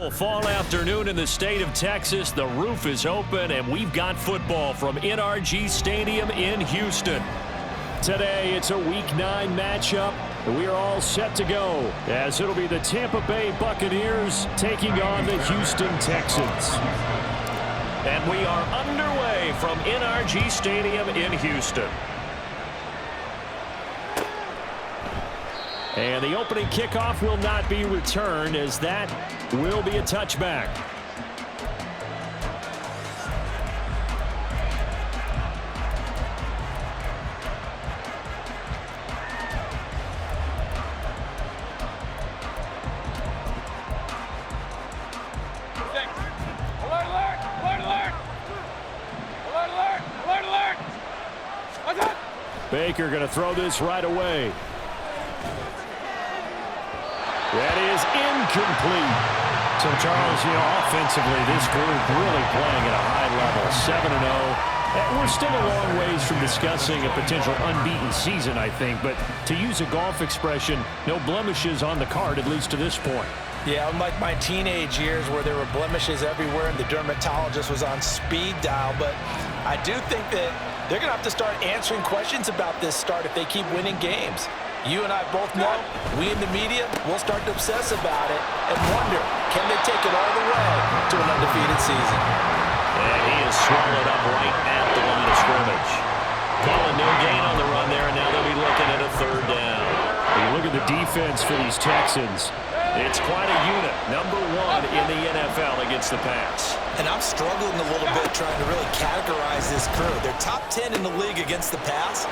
Fall afternoon in the state of Texas. The roof is open, and we've got football from NRG Stadium in Houston. Today, it's a Week 9 matchup. We are all set to go, as it'll be the Tampa Bay Buccaneers taking on the Houston Texans. And we are underway from NRG Stadium in Houston. And the opening kickoff will not be returned, as that will be a touchback. Baker going to throw this right away. That is incomplete. So, Charles, offensively, this group really playing at a high level, 7-0. We're still a long ways from discussing a potential unbeaten season, I think. But to use a golf expression, no blemishes on the card, at least to this point. Yeah, unlike my teenage years where there were blemishes everywhere and the dermatologist was on speed dial. But I do think that they're going to have to start answering questions about this start if they keep winning games. You and I both know, we in the media will start to obsess about it and wonder, can they take it all the way to an undefeated season? And he is swallowed up right at the line of scrimmage. Calling no gain on the run there, and now they'll be looking at a third down. When you look at the defense for these Texans, it's quite a unit. Number 1 in the NFL against the pass. And I'm struggling a little bit trying to really categorize this crew. They're top 10 in the league against the pass,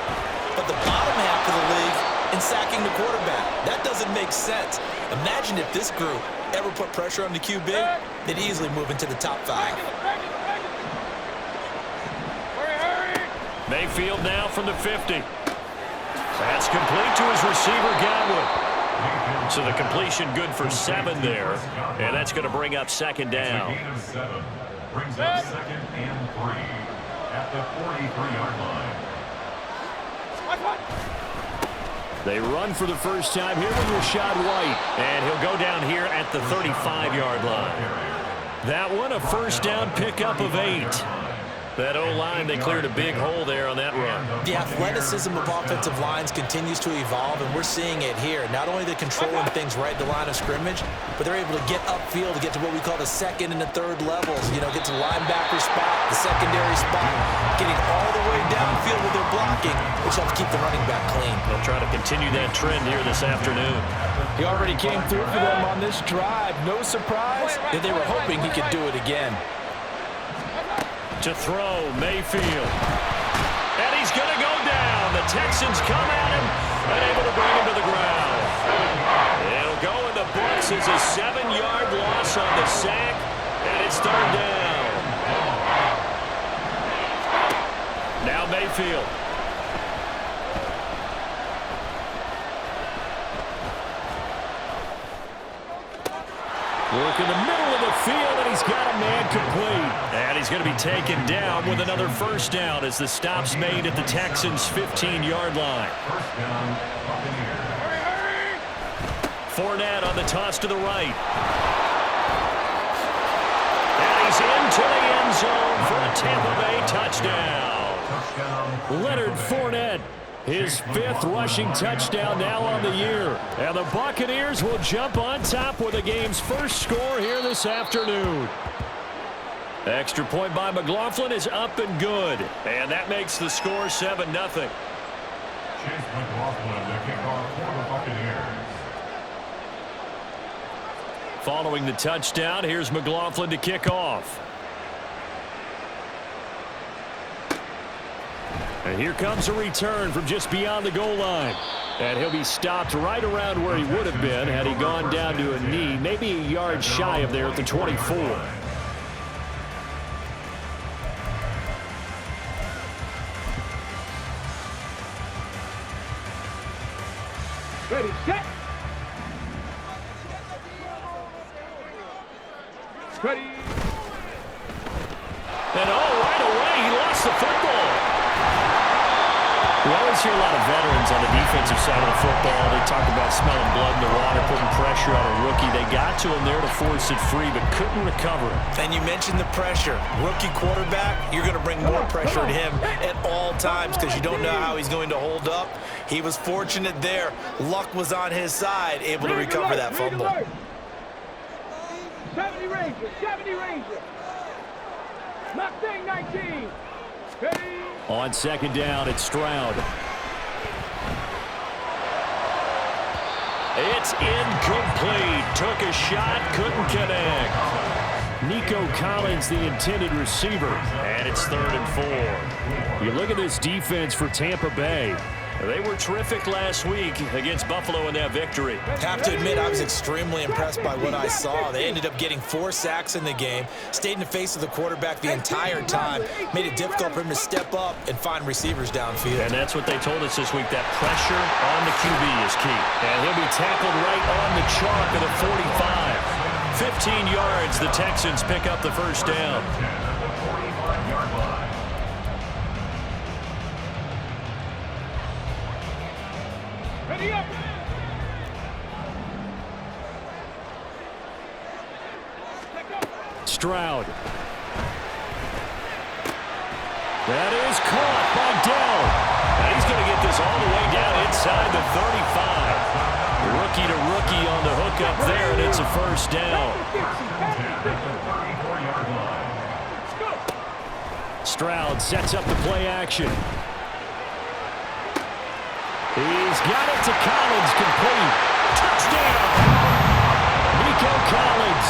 but the bottom half of the league in sacking the quarterback. That doesn't make sense. Imagine if this group ever put pressure on the QB, they'd easily move into the top 5. Mayfield now from the 50. That's complete to his receiver, Godwin. So the completion good for 7 there, and that's going to bring up second down. Brings up second and 3 at the 43-yard line. They run for the first time here with Rashad White, and he'll go down here at the 35-yard line. That one, a first down pickup of 8. That O-line, they cleared a big hole there on that run. The athleticism of offensive lines continues to evolve, and we're seeing it here. Not only are they controlling things right at the line of scrimmage, but they're able to get upfield to get to what we call the second and the third levels. Get to the linebacker spot, the secondary spot, getting all the way downfield with their blocking, which helps keep the running back clean. They'll try to continue that trend here this afternoon. He already came through for them on this drive. No surprise that they were hoping he could do it again. To throw, Mayfield. And he's going to go down. The Texans come at him, unable to bring him to the ground. It'll go in the books as a 7-yard loss on the sack, and it's third down. Now Mayfield. Work in the middle of the field, and he's got a man complete. And he's going to be taken down with another first down as the stop's made at the Texans' 15-yard line. First down, Buccaneers. Fournette on the toss to the right. And he's into the end zone for a Tampa Bay touchdown. Touchdown. Leonard Fournette. His 5th rushing touchdown now on the year. And the Buccaneers will jump on top with the game's first score here this afternoon. Extra point by McLaughlin is up and good. And that makes the score 7-0. Chase McLaughlin, the kickoff for the Buccaneers. Following the touchdown, here's McLaughlin to kick off. And here comes a return from just beyond the goal line. And he'll be stopped right around where he would have been had he gone down to a knee, maybe a yard shy of there at the 24. Ready, set. Ready. And right away, he lost the football. Well, as see a lot of veterans on the defensive side of the football. They talk about smelling blood in the water, putting pressure on a rookie. They got to him there to force it free, but couldn't recover it. And you mentioned the pressure. Rookie quarterback, you're going to bring more pressure to him at all times because you don't know how he's going to hold up. He was fortunate there. Luck was on his side, able to recover that fumble. 70 Ranger, 70 Ranger. Mustang 19. Ready. On second down, it's Stroud. It's incomplete. Took a shot, couldn't connect. Nico Collins, the intended receiver. And it's 3rd and 4. You look at this defense for Tampa Bay. They were terrific last week against Buffalo in that victory. Have to admit, I was extremely impressed by what I saw. They ended up getting 4 sacks in the game, stayed in the face of the quarterback the entire time, made it difficult for him to step up and find receivers downfield. And that's what they told us this week, that pressure on the QB is key. And he'll be tackled right on the chalk of the 45. 15 yards, the Texans pick up the first down. Ready up. Stroud. That is caught by Dell. And he's going to get this all the way down inside the 35. Rookie to rookie on the hook up there, and it's a first down. Stroud sets up the play action. He's got it to Collins, complete. Touchdown! Nico Collins,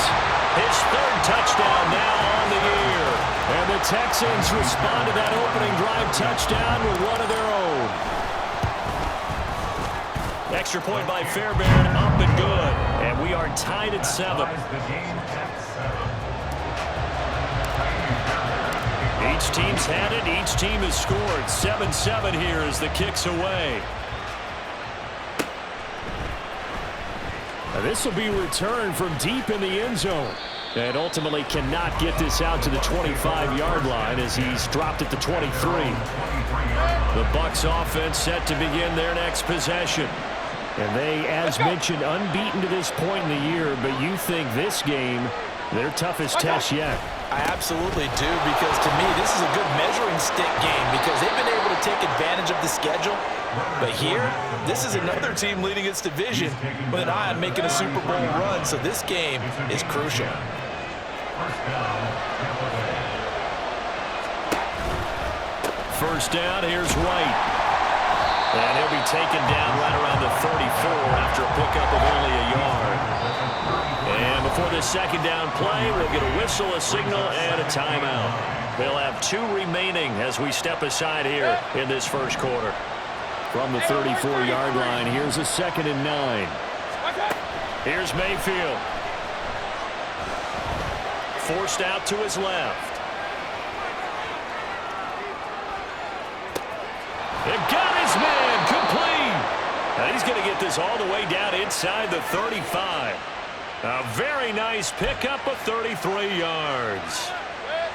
his 3rd touchdown now on the year. And the Texans respond to that opening drive touchdown with one of their own. Extra point by Fairbairn, up and good. And we are tied at 7. Each team's had it. Each team has scored. 7-7 here as the kick's away. This will be returned from deep in the end zone. And ultimately cannot get this out to the 25-yard line as he's dropped at the 23. The Bucs offense set to begin their next possession. And they, as mentioned, unbeaten to this point in the year, but you think this game, their toughest test yet. I absolutely do, because to me, this is a good measuring stick game because they've been able to take advantage of the schedule. But here, this is another team leading its division with an eye on making a Super Bowl run, so this game is crucial. First down, here's Wright. And he'll be taken down right around the 34 after a pickup of only a yard. And before the second down play, we'll get a whistle, a signal, and a timeout. They'll have 2 remaining as we step aside here in this first quarter. From the 34-yard line, here's a 2nd and 9. Here's Mayfield. Forced out to his left. It got his man complete. And he's going to get this all the way down inside the 35. A very nice pickup of 33 yards.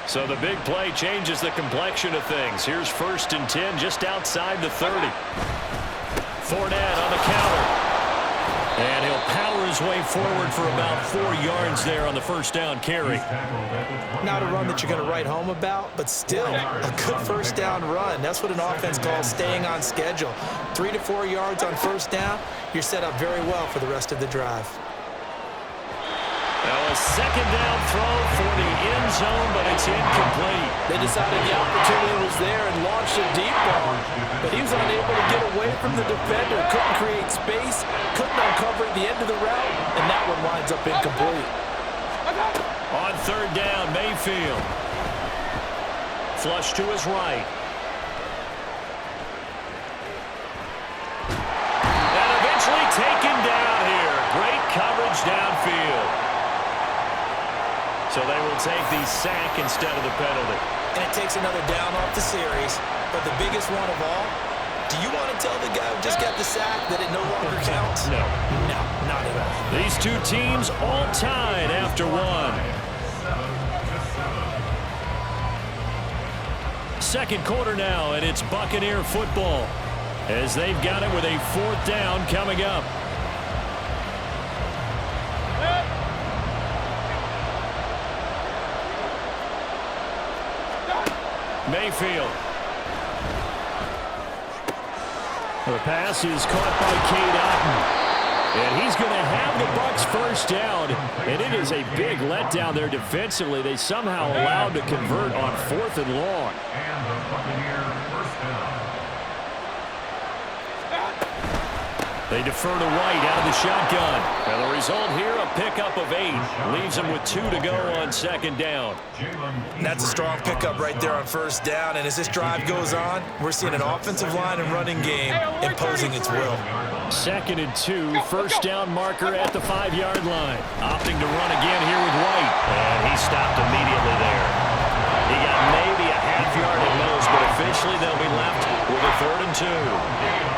So the big play changes the complexion of things. Here's 1st and 10 just outside the 30. Fournette on the counter. And he'll power his way forward for about 4 yards there on the first down carry. Not a run that you're going to write home about, but still a good first down run. That's what an offense calls staying on schedule. 3 to 4 yards on first down, you're set up very well for the rest of the drive. Now a second down throw for the end zone, but it's incomplete. They decided the opportunity was there and launched a deep ball, but he was unable to get away from the defender, couldn't create space, couldn't uncover at the end of the route, and that one winds up incomplete. On 3rd down, Mayfield. Flush to his right. And eventually taken down here. Great coverage downfield. So they will take the sack instead of the penalty. And it takes another down off the series. But the biggest one of all, do you want to tell the guy who just got the sack that it no longer counts? No. No, not at all. These 2 teams all tied after 1. Second quarter now, and it's Buccaneer football. as they've got it with a 4th down coming up. Mayfield. The pass is caught by Cade Otton. And he's going to have the Bucs first down. And it is a big letdown there defensively. They somehow allowed to convert on 4th and long. And the Buccaneers first down. They defer to White out of the shotgun. And the result here, a pickup of 8. Leaves them with 2 to go on 2nd down. That's a strong pickup right there on 1st down. And as this drive goes on, we're seeing an offensive line and running game imposing its will. 2nd and 2, 1st down marker at the 5-yard line. Opting to run again here with White. And he stopped immediately there. He got maybe a half yard at most, but officially they'll be left with a 3rd and 2.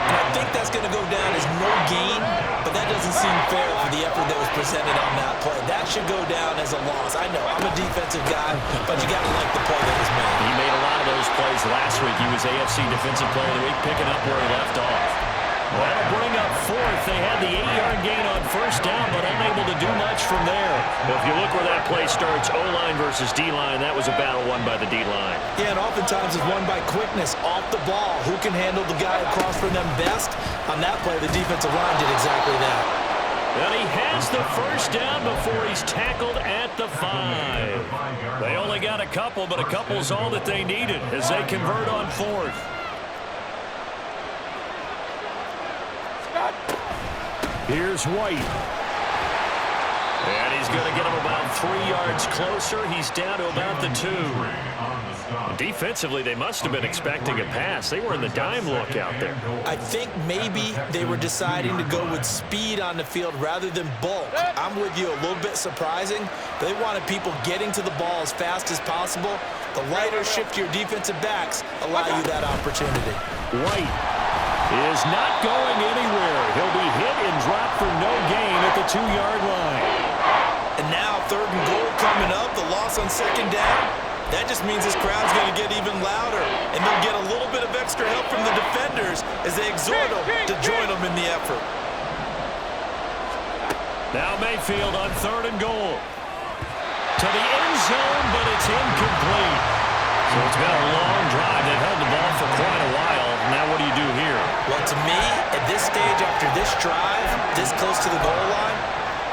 And I think that's going to go down as no gain, but that doesn't seem fair for the effort that was presented on that play. That should go down as a loss. I know, I'm a defensive guy, but you got to like the play that was made. He made a lot of those plays last week. He was AFC Defensive Player of the Week, picking up where he left off. That'll bring up 4th. They had the 8-yard gain on 1st down, but unable to do much from there. Well, if you look where that play starts, O-line versus D-line, that was a battle won by the D-line. Yeah, and oftentimes it's won by quickness, off the ball. Who can handle the guy across from them best? On that play, the defensive line did exactly that. And he has the 1st down before he's tackled at the 5. They only got a couple, but a couple's all that they needed as they convert on 4th. Here's White. And he's going to get him about 3 yards closer. He's down to about the 2. Defensively, they must have been expecting a pass. They were in the dime look out there. I think maybe they were deciding to go with speed on the field rather than bulk. I'm with you, a little bit surprising. They wanted people getting to the ball as fast as possible. The lighter, shiftier defensive backs allow you that opportunity. White is not going anywhere. He'll be hit and dropped for no gain at the 2-yard line. And now 3rd and goal coming up. The loss on 2nd down. That just means this crowd's going to get even louder. And they'll get a little bit of extra help from the defenders as they exhort them to join them in the effort. Now Mayfield on 3rd and goal. To the end zone, but it's incomplete. So it's been a long drive. They've held the ball for quite a while. Now what do you do here? Well, to me, at this stage after this drive, this close to the goal line,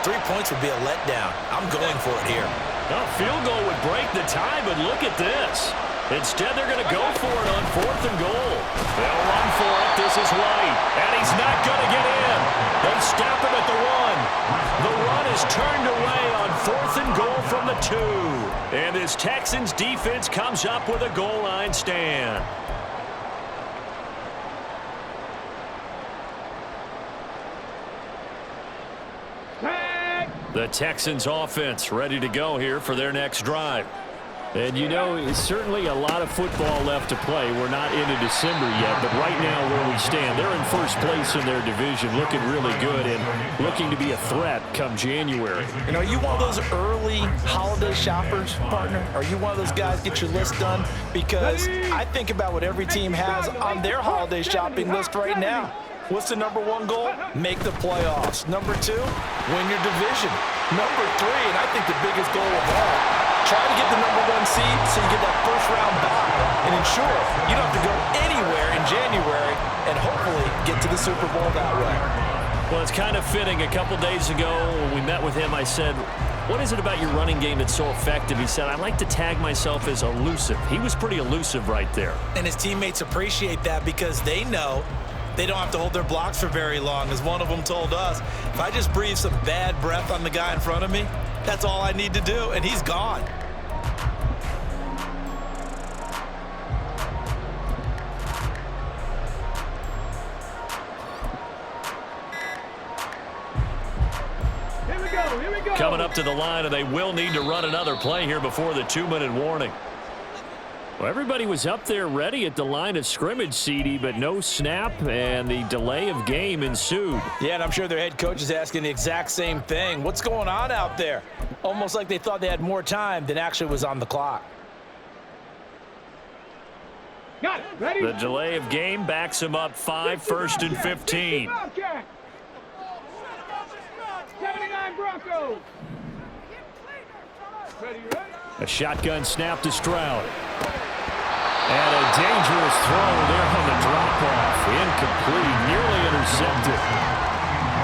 3 points would be a letdown. I'm going for it here. A field goal would break the tie, but look at this. Instead, they're going to go for it on 4th and goal. They'll run for it. This is White. And he's not going to get in. They stop him at the 1. The run is turned away on 4th and goal from the 2. And this Texans defense comes up with a goal line stand. The Texans offense ready to go here for their next drive. And you know, it's certainly a lot of football left to play. We're not into December yet, but right now where we stand, they're in 1st place in their division, looking really good and looking to be a threat come January. You know, are you one of those early holiday shoppers, partner? Are you one of those guys get your list done? Because I think about what every team has on their holiday shopping list right now. What's the number 1 goal? Make the playoffs. Number 2, win your division. Number 3, and I think the biggest goal of all, try to get the number 1 seed so you get that 1st round bye and ensure you don't have to go anywhere in January and hopefully get to the Super Bowl that way. Well, it's kind of fitting. A couple days ago when we met with him, I said, what is it about your running game that's so effective? He said, I like to tag myself as elusive. He was pretty elusive right there. And his teammates appreciate that because they know they don't have to hold their blocks for very long. As one of them told us, if I just breathe some bad breath on the guy in front of me, that's all I need to do, and he's gone. Here we go. Coming up to the line, and they will need to run another play here before the 2-minute warning. Well, everybody was up there ready at the line of scrimmage, CD, but no snap, and the delay of game ensued. Yeah, and I'm sure their head coach is asking the exact same thing. What's going on out there? Almost like they thought they had more time than actually was on the clock. Got it. Ready? The delay of game backs him up 5, 1st and 15. 79 Broncos. Ready, ready. A shotgun snap to Stroud. And a dangerous throw there on the drop-off. Incomplete, nearly intercepted.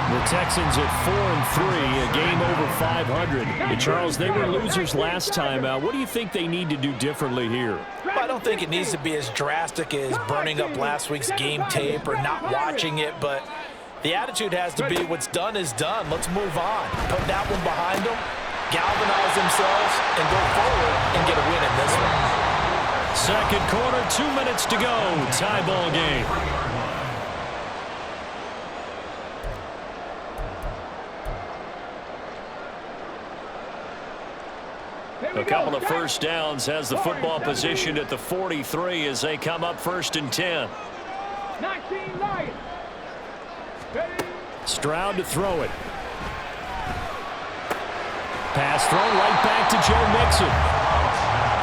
The Texans at 4-3, a game over 500. And Charles, they were losers last time out. What do you think they need to do differently here? Well, I don't think it needs to be as drastic as burning up last week's game tape or not watching it, but the attitude has to be what's done is done. Let's move on. Put that one behind them, galvanize themselves, and go forward and get a win in this one. Second quarter, 2 minutes to go. Tie ball game. A couple of first downs has the football positioned at the 43 as they come up 1st and 10. 19 Lions. Ready? Stroud to throw it. Pass thrown right back to Joe Mixon.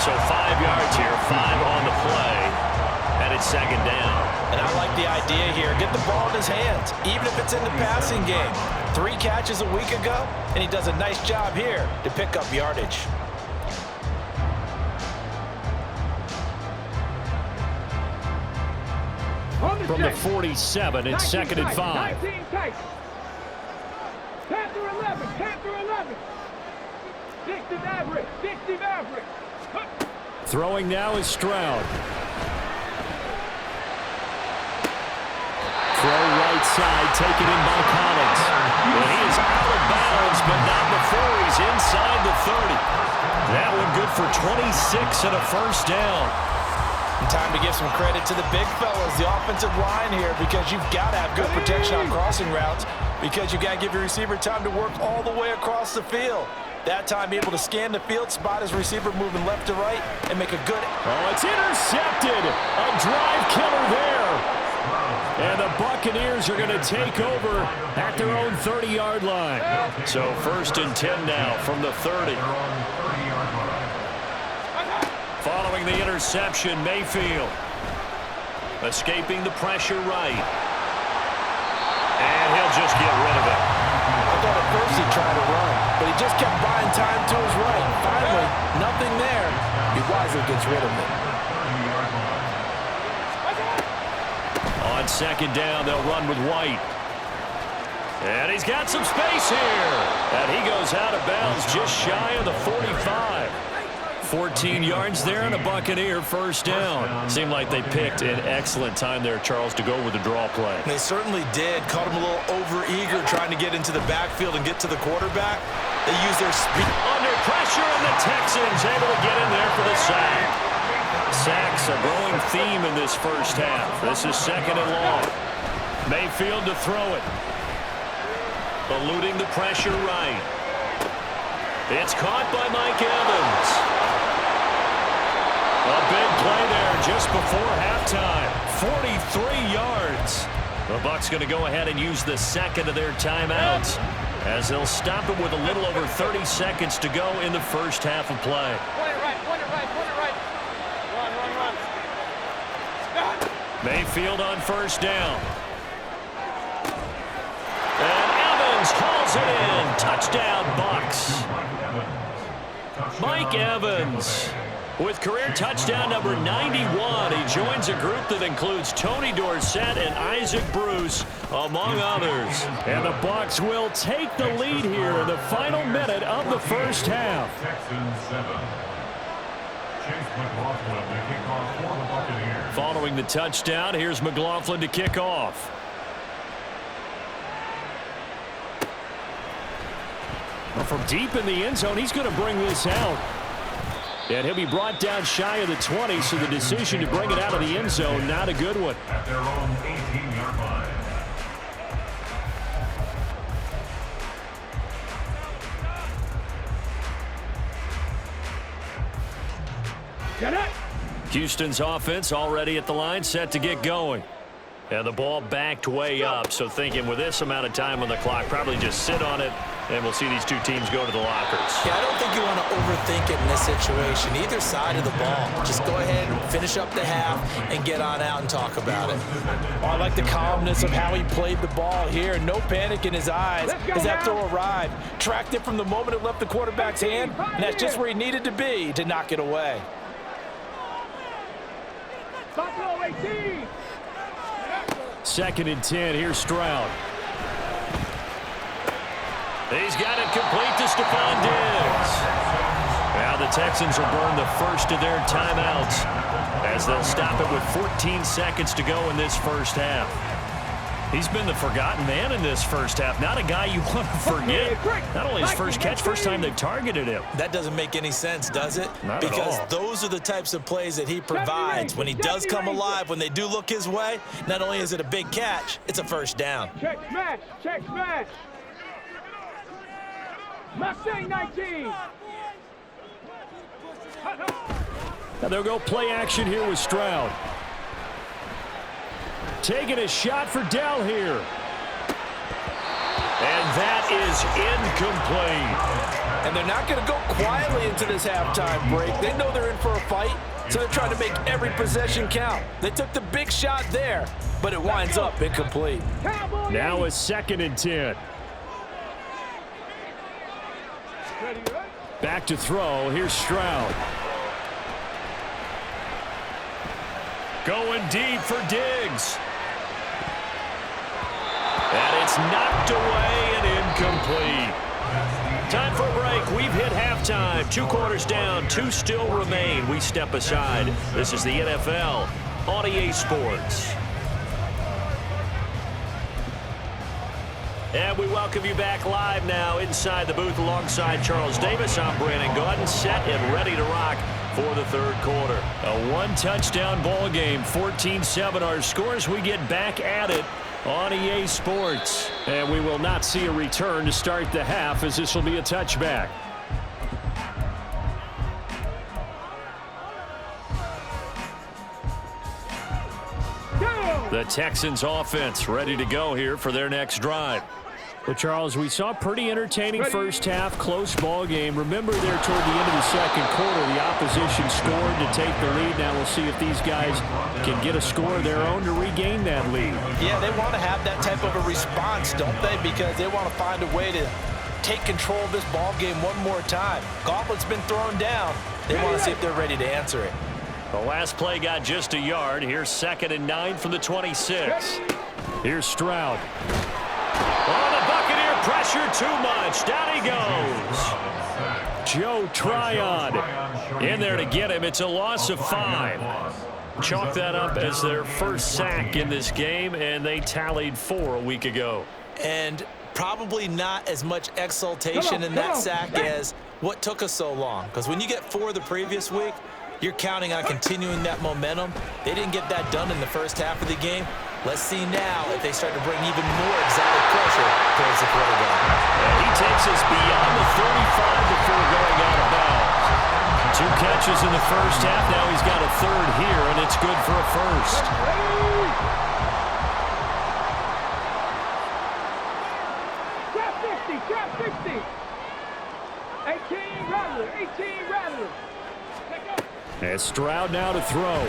So 5 yards here, 5 on the play, and it's 2nd down. And I like the idea here. Get the ball in his hands, even if it's in the passing game. 3 catches a week ago, and he does a nice job here to pick up yardage. From the 47, it's 2nd and 5. 19 Titans. 10 through 11. 10 through 11. 60 average. 60 average. Throwing now is Stroud. Throw right side, taken in by Collins. And he is out of bounds, but not before he's inside the 30. That one good for 26 and a 1st down. And time to give some credit to the big fellas, the offensive line here, because you've got to have good protection on crossing routes, because you've got to give your receiver time to work all the way across the field. That time, be able to scan the field, spot his receiver moving left to right, and make a good... Oh, it's intercepted. A drive killer there. And the Buccaneers are going to take over at their own 30-yard line. So 1st and 10 now from the 30. Following the interception, Mayfield escaping the pressure right. And he'll just get rid of it. I thought at first he tried to run, but he just kept buying time to his right. Finally, nothing there. He wisely gets rid of it. On 2nd down, they'll run with White. And he's got some space here. And he goes out of bounds just shy of the 45. 14 yards there and a Buccaneer 1st down. Seemed like they picked an excellent time there, Charles, to go with the draw play. They certainly did. Caught him a little over-eager trying to get into the backfield and get to the quarterback. They used their speed. Under pressure, and the Texans able to get in there for the sack. Sacks a growing theme in this 1st half. This is 2nd and long. Mayfield to throw it. Eluding the pressure right. It's caught by Mike Evans. A big play there just before halftime. 43 yards. The Bucs going to go ahead and use the 2nd of their timeouts as they'll stop it with a little over 30 seconds to go in the 1st half of play. Point it right, point it right, point it right. Run. Mayfield on 1st down. And Evans hauls it in. Touchdown, Bucs. Mike Evans with career touchdown number 91. He joins a group that includes Tony Dorsett and Isaac Bruce, among others. And the Bucs will take the lead here in the final minute of the 1st half. Following the touchdown, here's McLaughlin to kick off. From deep in the end zone, he's going to bring this out. And he'll be brought down shy of the 20, so the decision to bring it out of the end zone, not a good one. At their own 18-yard line. Get it. Houston's offense already at the line, set to get going. And the ball backed way up, so thinking with this amount of time on the clock, probably just sit on it And we'll see these two teams go to the lockers. Yeah, I don't think you want to overthink it in this situation. Either side of the ball. Just go ahead and finish up the half and get on out and talk about it. Oh, I like the calmness of how he played the ball here. No panic in his eyes as that throw arrived. Tracked it from the moment it left the quarterback's hand, and that's just where he needed to be to knock it away. Buffalo 18. 2nd and 10. Here's Stroud. He's got it complete to Stephon Diggs. Now the Texans will burn the first of their timeouts as they'll stop it with 14 seconds to go in this first half. He's been the forgotten man in this first half. Not a guy you want to forget. Not only his first catch, first time they've targeted him. That doesn't make any sense, does it? Not because at all. Those are the types of plays that he provides. When he does come alive, when they do look his way, not only is it a big catch, it's a first down. Check smash. Check smash. Mustang 19. Now they'll go play action here with Stroud. Taking a shot for Dell here. And that is incomplete. And they're not going to go quietly into this halftime break. They know they're in for a fight, so they're trying to make every possession count. They took the big shot there, but it winds up incomplete. Now a 2nd and 10. Back to throw. Here's Stroud. Going deep for Diggs. And it's knocked away and incomplete. Time for a break. We've hit halftime. 2 quarters down. 2 still remain. We step aside. This is the NFL on EA Sports. And we welcome you back live now inside the booth alongside Charles Davis. I'm Brandon Gaudin, set and ready to rock for the 3rd quarter. A 1-touchdown ball game, 14-7 our scores. We get back at it on EA Sports. And we will not see a return to start the half, as this will be a touchback. The Texans offense ready to go here for their next drive. Well, Charles, we saw a pretty entertaining first half, close ball game. Remember there toward the end of the 2nd quarter, the opposition scored to take the lead. Now we'll see if these guys can get a score of their own to regain that lead. Yeah, they want to have that type of a response, don't they? Because they want to find a way to take control of this ball game one more time. Gauntlet's been thrown down. They want to see if they're ready to answer it. The last play got just a yard. Here's 2nd and 9 from the 26. Here's Stroud. Oh, the Buccaneer pressure too much. Down he goes. Joe Tryon in there to get him. It's a loss of 5. Chalk that up as their first sack in this game, and they tallied 4 a week ago. And probably not as much exultation in that sack as what took us so long. Because when you get 4 the previous week, you're counting on continuing that momentum. They didn't get that done in the first half of the game. Let's see now if they start to bring even more exotic pressure towards the quarterback. And he takes us beyond the 35 before going out of bounds. 2 catches in the first half. Now he's got a 3rd here, and it's good for a first. Trap 60, trap 60. 18 Rattler, 18 Rattler. And Stroud now to throw.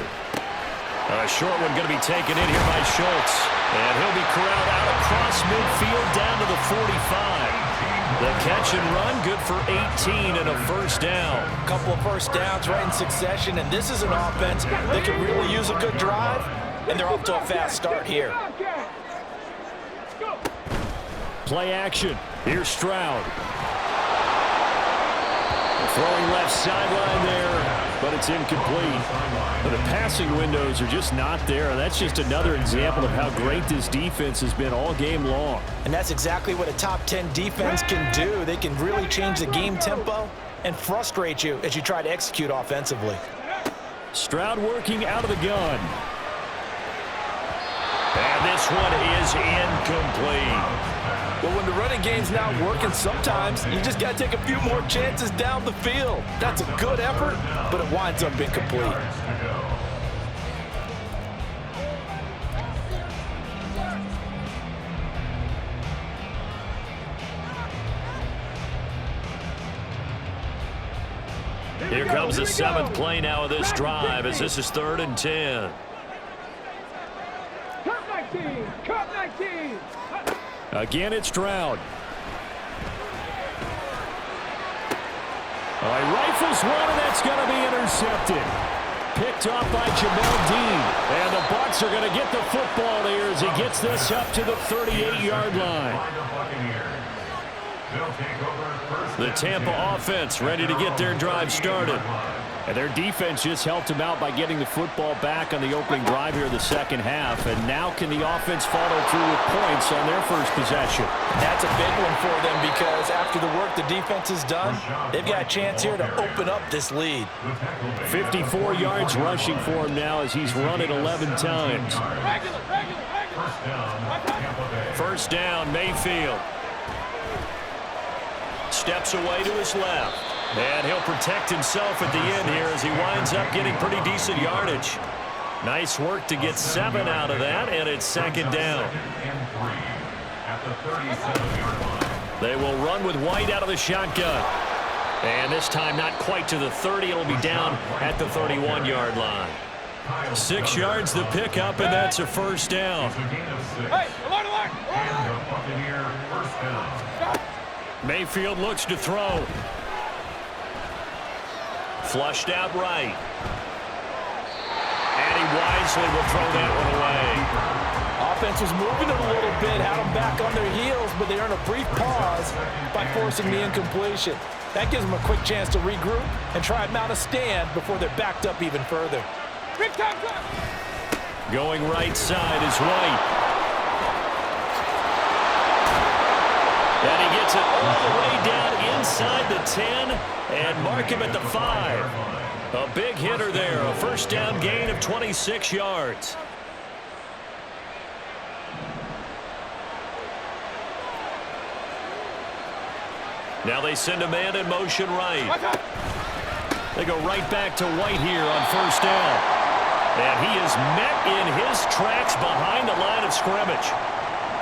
A short one going to be taken in here by Schultz. And he'll be corralled out across midfield down to the 45. The catch and run, good for 18 and a first down. A couple of first downs right in succession, and this is an offense that can really use a good drive, and they're off to a fast start here. Play action. Here's Stroud. Throwing left sideline there, but it's incomplete. But the passing windows are just not there. That's just another example of how great this defense has been all game long. And that's exactly what a top 10 defense can do. They can really change the game tempo and frustrate you as you try to execute offensively. Stroud working out of the gun. And this one is incomplete. Well, when the running game's not working, sometimes you just got to take a few more chances down the field. That's a good effort, but it winds up incomplete. Here comes the 7th play now of this drive as this is 3rd and 10. Cut 19. Cut 19. Again, it's Stroud. He rifles one, and that's going to be intercepted. Picked off by Jamel Dean. And the Bucs are going to get the football here as he gets this up to the 38-yard line. The Tampa offense ready to get their drive started. And their defense just helped them out by getting the football back on the opening drive here in the second half. And now can the offense follow through with points on their first possession? That's a big one for them because after the work the defense has done, they've got a chance here to open up this lead. 54 yards rushing for him now as he's run it 11 times. First down, Mayfield. Steps away to his left. And he'll protect himself at the end here as he winds up getting pretty decent yardage. Nice work to get 7 out of that, and it's 2nd down. They will run with White out of the shotgun. And this time not quite to the 30. It'll be down at the 31-yard line. 6 yards the pickup, and that's a first down. Hey, alert. Mayfield looks to throw. Flushed out right. And he wisely will throw that one away. Offense was moving it a little bit, had them back on their heels, but they earned a brief pause by forcing the incompletion. That gives them a quick chance to regroup and try and mount a stand before they're backed up even further. Going right side is White. And he gets it all the way down inside the 10 and mark him at the 5. A big hitter there, a first down gain of 26 yards. Now they send a man in motion right. They go right back to White here on first down. And he is met in his tracks behind the line of scrimmage.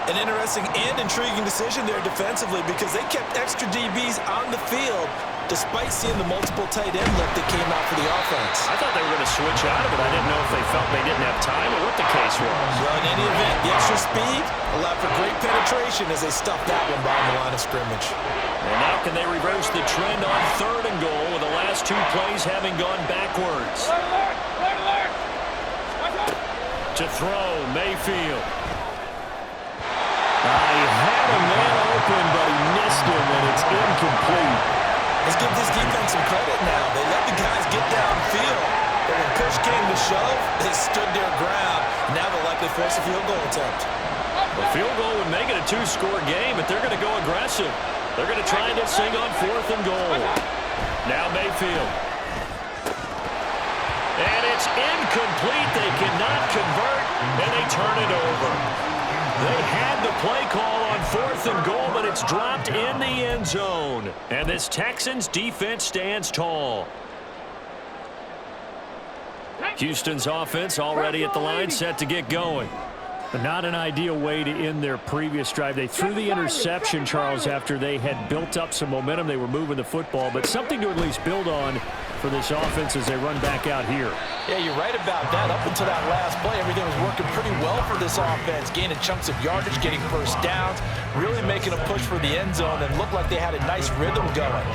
An interesting and intriguing decision there defensively because they kept extra DBs on the field despite seeing the multiple tight end look that came out for the offense. I thought they were going to switch out of it. I didn't know if they felt they didn't have time or what the case was. Well, in any event, the extra speed allowed for great penetration as they stuffed that one behind the line of scrimmage. And now can they reverse the trend on 3rd and goal with the last 2 plays having gone backwards? To throw, Mayfield. He had a man open, but he missed him, and it's incomplete. Let's give this defense some credit now. They let the guys get downfield, but when push came to shove, they stood their ground. Now they'll likely force a field goal attempt. A field goal would make it a 2-score game, but they're going to go aggressive. They're going to try this thing on 4th and goal. Now Mayfield. And it's incomplete. They cannot convert, and they turn it over. They had the play call on 4th and goal, but it's dropped in the end zone. And this Texans defense stands tall. Houston's offense already at the line, set to get going. But not an ideal way to end their previous drive. They threw the interception, Charles, after they had built up some momentum. They were moving the football, but something to at least build on for this offense as they run back out here. Yeah, you're right about that. Up until that last play, everything was working pretty well for this offense, gaining chunks of yardage, getting first downs, really making a push for the end zone, and looked like they had a nice rhythm going.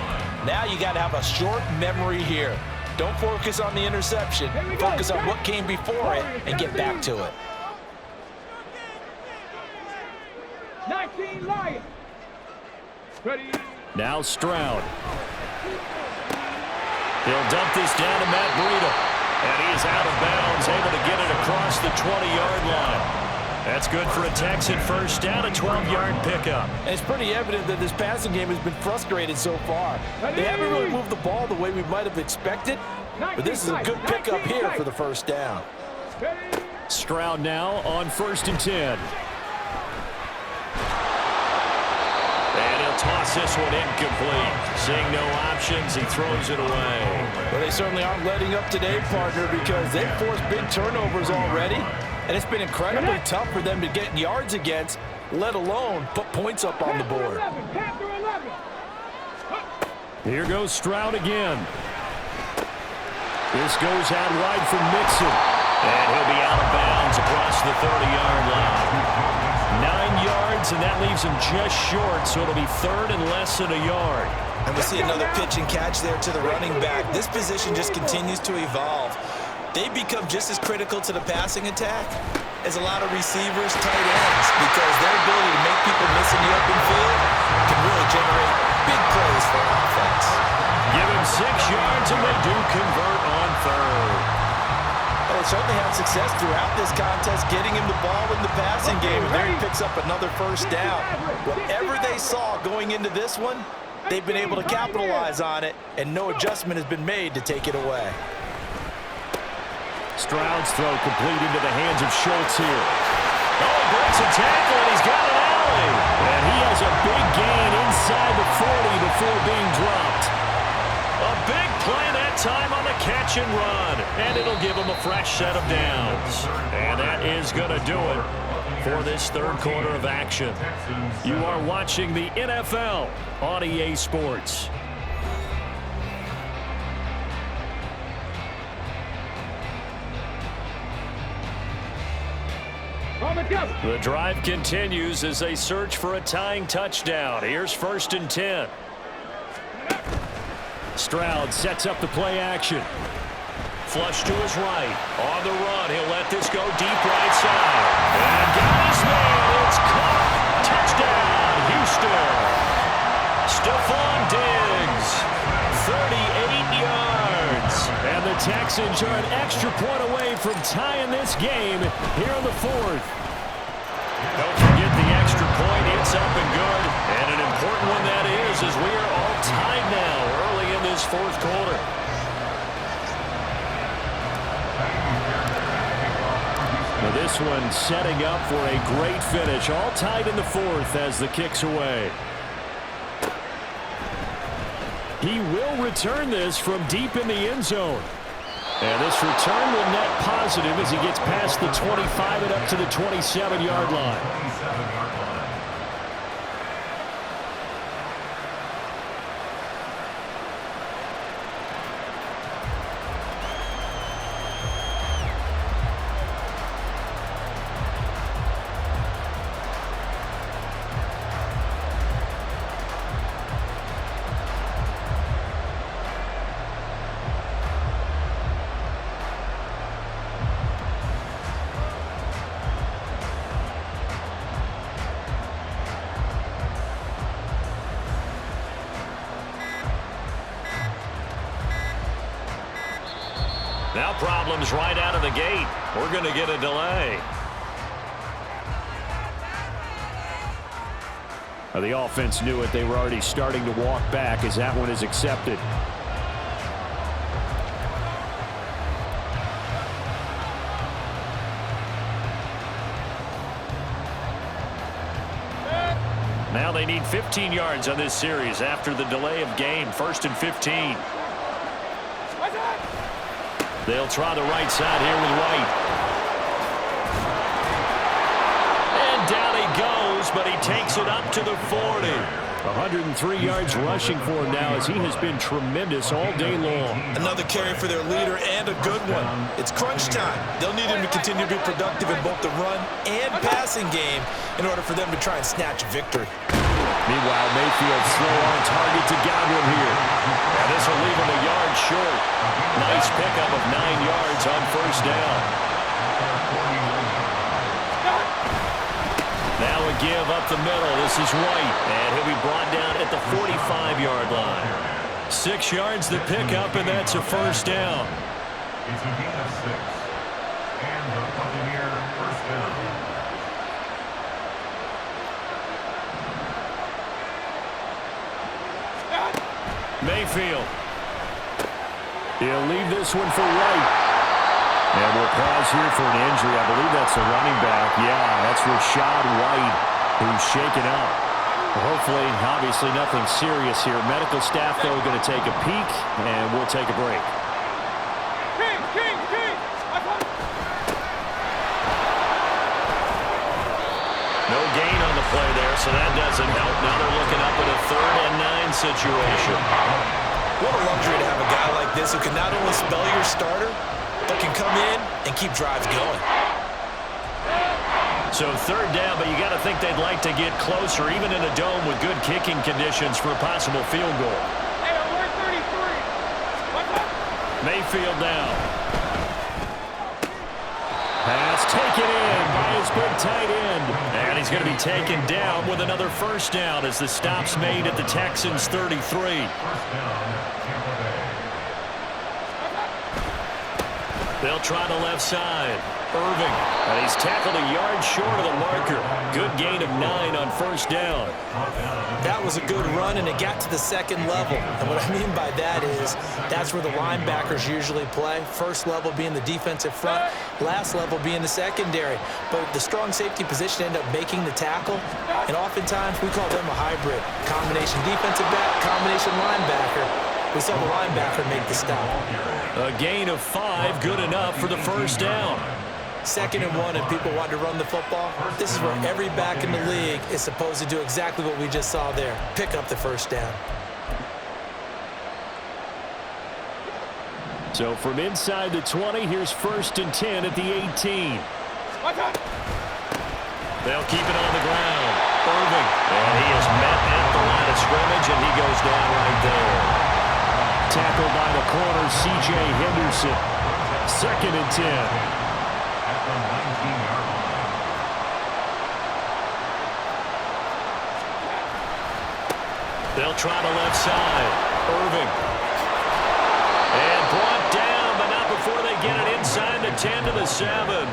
Now you got to have a short memory here. Don't focus on the interception. Focus on what came before it and get back to it. 19 Lions. Ready. Now Stroud. He'll dump this down to Matt Breida. And he is out of bounds, able to get it across the 20-yard line. That's good for a Texan first down, a 12-yard pickup. And it's pretty evident that this passing game has been frustrated so far. They haven't really moved the ball the way we might have expected, but this is a good pickup here for the first down. Stroud now on 1st and 10. And he'll toss this one incomplete. Seeing no options, he throws it away. Well, they certainly aren't letting up today, partner, because they've forced big turnovers already, and it's been incredibly tough for them to get yards against, let alone put points up on the board. Here goes Stroud again. This goes out wide for Mixon. And he'll be out of bounds across the 30-yard line. 9 yards, and that leaves him just short, so it'll be third and less than a yard. And we see another pitch and catch there to the running back. This position just continues to evolve. They become just as critical to the passing attack as a lot of receivers, tight ends, because their ability to make people miss in the open field can really generate big plays for offense. Give him 6 yards, and they do convert on third. Well, they certainly had success throughout this contest, getting him the ball in the passing game, and there he picks up another first down. Whatever they saw going into this one, they've been able to capitalize on it, and no adjustment has been made to take it away. Stroud's throw complete into the hands of Schultz here. Oh, he breaks a tackle, and he's got an alley. And he has a big gain inside the 40 before being dropped. A big play that time on the catch and run. And it'll give him a fresh set of downs. And that is going to do it for this third quarter of action. You are watching the NFL on EA Sports. The drive continues as they search for a tying touchdown. Here's 1st and 10. Stroud sets up the play action. Flush to his right. On the run, he'll let this go deep right side. And got his man. It's caught. Touchdown, Houston. Stephon Diggs, 38 yards. And the Texans are an extra point away from tying this game here in the 4th. Don't forget the extra point. It's up and good. And an important one that is, as we are all tied now early in this 4th quarter. Now this one setting up for a great finish. All tied in the 4th as the kick's away. He will return this from deep in the end zone. And this return will net positive as he gets past the 25 and up to the 27-yard line. Now problems right out of the gate. We're going to get a delay. The offense knew it. They were already starting to walk back as that one is accepted. Now they need 15 yards on this series after the delay of game. 1st and 15. They'll try the right side here with White. And down he goes, but he takes it up to the 40. 103 yards rushing for him now as he has been tremendous all day long. Another carry for their leader and a good one. It's crunch time. They'll need him to continue to be productive in both the run and passing game in order for them to try and snatch a victory. Meanwhile, Mayfield slow on target to Godwin here. And this will leave him a yard short. Nice pickup of 9 yards on 1st down. Now a give up the middle. This is White. And he'll be brought down at the 45-yard line. 6 yards the pickup, and that's a 1st down. It's a gain of 6. And the Buccaneer 1st down. Mayfield. He'll leave this one for White. And we'll pause here for an injury. I believe that's a running back. Yeah, that's Rashad White, who's shaken up. Hopefully, obviously nothing serious here. Medical staff, though, going to take a peek, and we'll take a break. No gain on the play there, so that doesn't help. Now they're looking up at a 3rd and 9 situation. What a luxury to have a guy like this who can not only spell your starter, but can come in and keep drives going. So third down, but you got to think they'd like to get closer, even in a dome with good kicking conditions for a possible field goal. Hey, alert 33. Mayfield now. Pass taken in by his big tight end. And he's going to be taken down with another first down as the stop's made at the Texans' 33. First down, Tampa Bay. They'll try the left side. Irving, and he's tackled a yard short of the marker. Good gain of 9 on first down. That was a good run, and it got to the second level. And what I mean by that is that's where the linebackers usually play. First level being the defensive front, last level being the secondary. But the strong safety position ended up making the tackle, and oftentimes we call them a hybrid. Combination defensive back, combination linebacker. We saw the linebacker make the stop. A gain of 5, good enough for the first down. 2nd and 1, and people want to run the football. This is where every back in the league is supposed to do exactly what we just saw there. Pick up the first down. So from inside the 20, here's 1st and 10 at the 18. They'll keep it on the ground. Irving, and he is met at the line of scrimmage, and he goes down right there. Tackled by the corner, C.J. Henderson. 2nd and 10. They'll try the left side. Irving. And brought down, but not before they get it inside the 10 to the 7.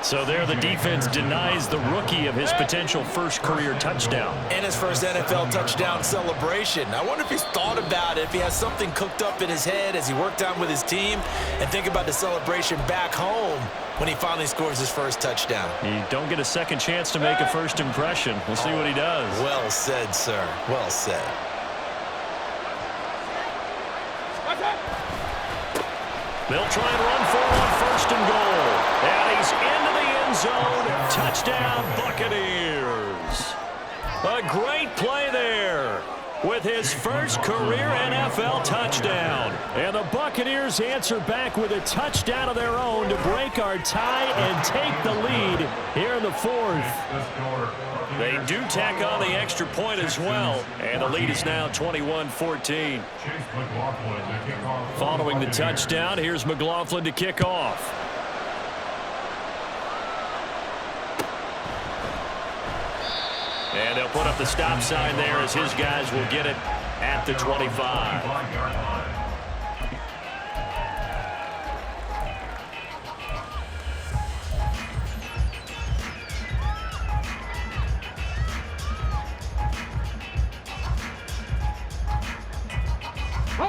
So there the defense denies the rookie of his potential first career touchdown. And his first NFL touchdown celebration. I wonder if he's thought about it, if he has something cooked up in his head as he worked out with his team, and think about the celebration back home when he finally scores his first touchdown. You don't get a second chance to make a first impression. We'll see what he does. Well said, sir. Well said. They'll try and run for on 1st and goal. And he's into the end zone. Touchdown, Buccaneers. A great play there with his first career NFL touchdown. And the Buccaneers answer back with a touchdown of their own to break our tie and take the lead here in the 4th. They do tack on the extra point as well. And the lead is now 21-14. Following the touchdown, here's McLaughlin to kick off. And they'll put up the stop sign there as his guys will get it at the 25.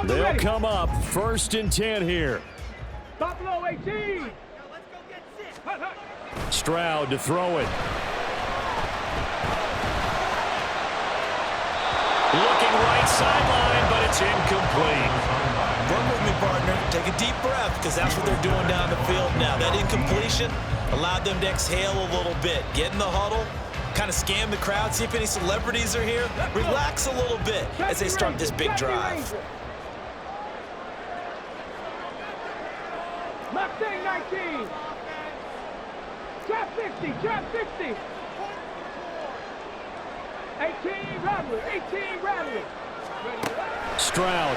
They'll come up 1st and 10 here. Buffalo 18. Stroud to throw it. Looking right sideline, but it's incomplete. Run with me, partner. Take a deep breath, because that's what they're doing down the field now. That incompletion allowed them to exhale a little bit. Get in the huddle, kind of scan the crowd, see if any celebrities are here. Relax a little bit as they start this big drive. Mustang 19. Trap 60, trap 60. 18 Rattler, 18 Rattler. Stroud.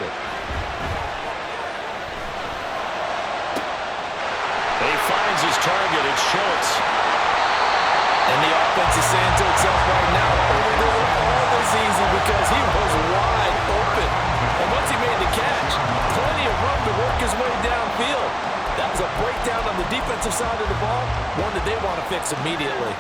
He finds his target. It's Schultz. And the offense is saying to itself right now, we're doing all this easy because he was wide open. And once he made the catch, plenty of room to work his way downfield. That was a breakdown on the defensive side of the ball, one that they want to fix immediately.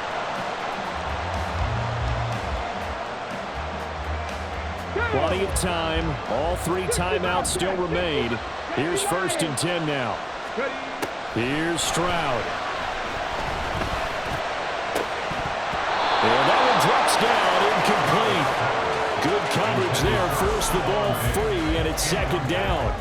Plenty of time. All 3 timeouts still remain. Here's 1st and 10 now. Here's Stroud. And that one drops down, incomplete. Good coverage there, forced the ball free, and it's 2nd down.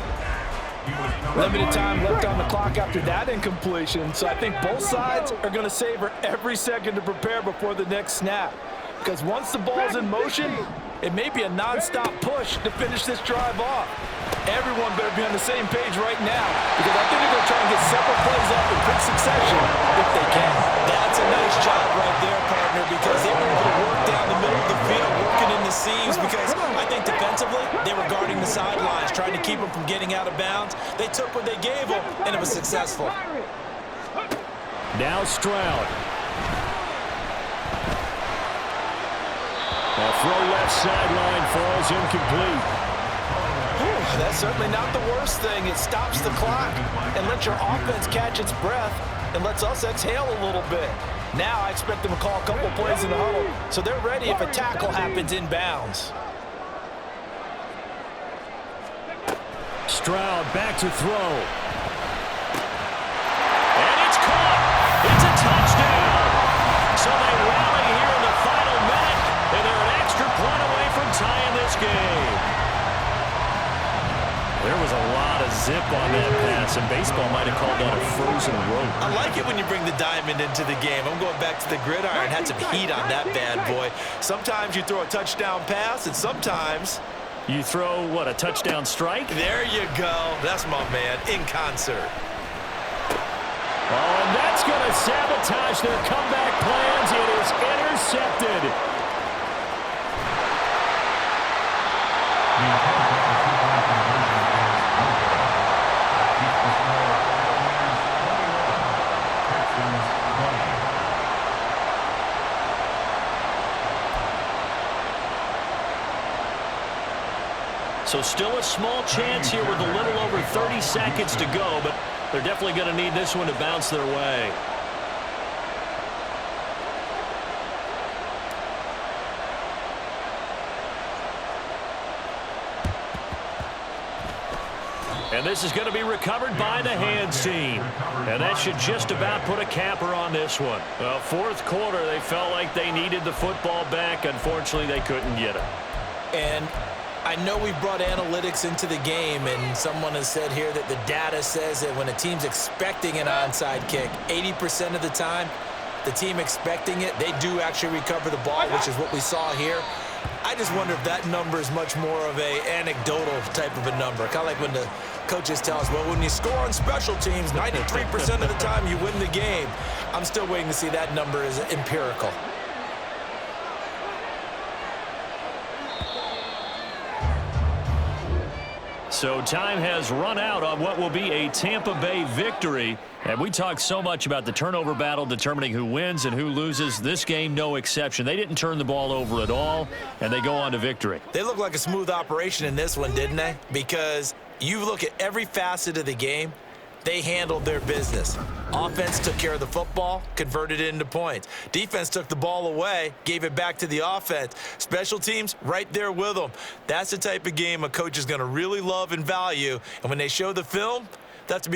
Limited time left on the clock after that incompletion, so I think both sides are going to savor every second to prepare before the next snap. Because once the ball's in motion, it may be a non-stop push to finish this drive off. Everyone better be on the same page right now because I think they're going to try and get several plays off in quick succession if they can. That's a nice job right there, partner, because they were able to work down the middle of the field, working in the seams, because I think defensively they were guarding the sidelines, trying to keep them from getting out of bounds. They took what they gave them, and it was successful. Now Stroud. A throw left sideline falls incomplete. That's certainly not the worst thing. It stops the clock and lets your offense catch its breath and lets us exhale a little bit. Now I expect them to call a couple plays in the huddle so they're ready if a tackle happens inbounds. Stroud back to throw. And it's caught. It's a touchdown. So they rally here in the final minute, and they're an extra point away from tying this game. There was a lot of zip on that pass, and baseball might have called that a frozen rope. I like it when you bring the diamond into the game. I'm going back to the gridiron. Had some heat on that bad boy. Sometimes you throw a touchdown pass, and sometimes you throw, what, a touchdown strike? There you go. That's my man, in concert. Oh, and that's going to sabotage their comeback plans. It is intercepted. So still a small chance here with a little over 30 seconds to go, but they're definitely going to need this one to bounce their way. And this is going to be recovered by the hands team. And that should just about put a capper on this one. Well, fourth quarter, they felt like they needed the football back. Unfortunately, they couldn't get it. And I know we brought analytics into the game, and someone has said here that the data says that when a team's expecting an onside kick, 80% of the time, the team expecting it, they do actually recover the ball, which is what we saw here. I just wonder if that number is much more of a anecdotal type of a number. Kind of like when the coaches tell us, well, when you score on special teams, 93% of the time you win the game. I'm still waiting to see that number is empirical. So time has run out on what will be a Tampa Bay victory. And we talked so much about the turnover battle determining who wins and who loses. This game, no exception. They didn't turn the ball over at all, and they go on to victory. They look like a smooth operation in this one, didn't they? Because you look at every facet of the game, they handled their business. Offense took care of the football, converted it into points. Defense took the ball away, gave it back to the offense. Special teams, right there with them. That's the type of game a coach is going to really love and value. And when they show the film, that's